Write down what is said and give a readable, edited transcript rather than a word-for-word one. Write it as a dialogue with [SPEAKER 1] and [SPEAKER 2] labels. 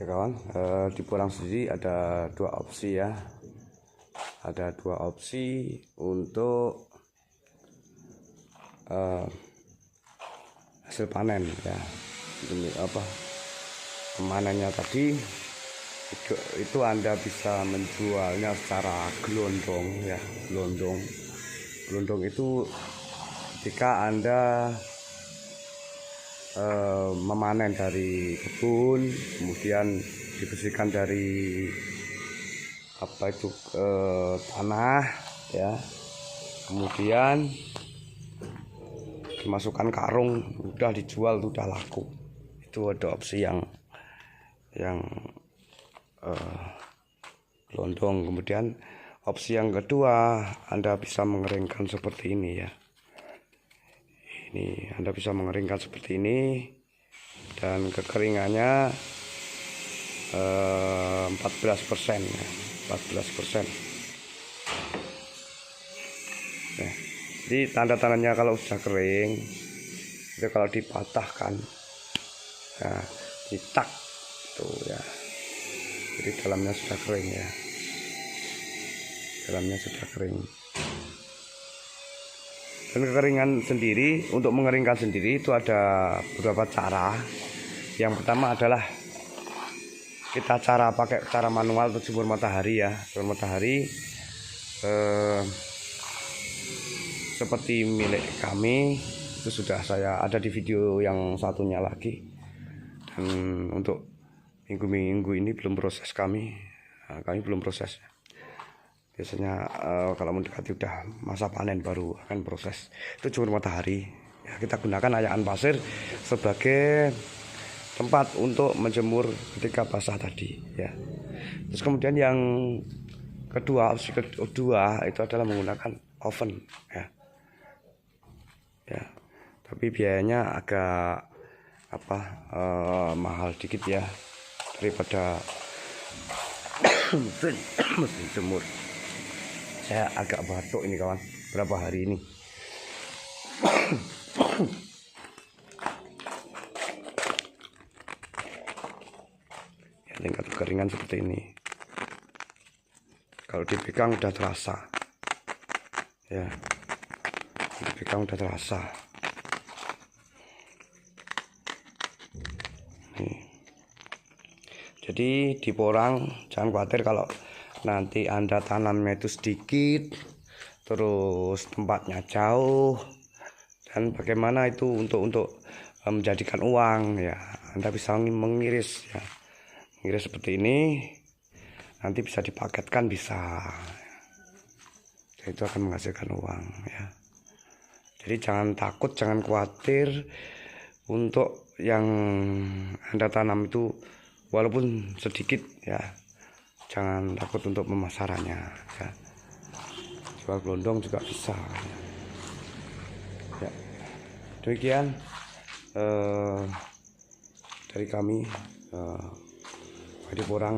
[SPEAKER 1] Ya kawan, di porang sendiri ada dua opsi ya. Ada dua opsi untuk hasil panen ya. Demi apa? Pemanennya tadi itu Anda bisa menjualnya secara gelondong ya. Gelondong itu ketika Anda memanen dari kebun, kemudian dibersihkan dari tanah ya, kemudian dimasukkan karung, udah dijual, udah laku. Itu ada opsi yang gelondong. Kemudian opsi yang kedua, Anda bisa mengeringkan seperti ini ya. Ini Anda bisa mengeringkan seperti ini, dan kekeringannya 14% ya, 14%. Nah, jadi tanda-tandanya kalau sudah kering itu kalau dipatahkan, nah, ditak tuh ya, jadi dalamnya sudah kering ya, dalamnya sudah kering. Dan kekeringan sendiri, untuk mengeringkan sendiri itu ada beberapa cara. Yang pertama adalah kita pakai cara manual atau sumber matahari ya. Sumber matahari seperti milik kami itu sudah saya ada di video yang satunya lagi. Dan untuk minggu-minggu ini belum proses kami belum proses. Biasanya kalau mendekati udah masa panen baru akan proses. Itu sumber matahari ya, kita gunakan ayaan pasir sebagai tempat untuk menjemur ketika basah tadi ya. Terus kemudian yang kedua, opsi kedua itu adalah menggunakan oven ya. Tapi biayanya agak mahal dikit ya daripada mesin jemur. Saya agak batuk ini kawan, berapa hari ini. Ya, tingkat kekeringan seperti ini. Kalau dipegang udah terasa. Ya, dipegang udah terasa. Nih. Jadi di porang jangan khawatir kalau nanti Anda tanamnya itu sedikit, terus tempatnya jauh, dan bagaimana itu untuk menjadikan uang ya. Anda bisa mengiris ya, mengiris seperti ini, nanti bisa dipaketkan, bisa. Itu akan menghasilkan uang ya. Jadi jangan takut, jangan khawatir untuk yang Anda tanam itu walaupun sedikit ya. Jangan takut untuk pemasarannya ya. Jual gelondong juga bisa ya. Demikian dari kami di porang.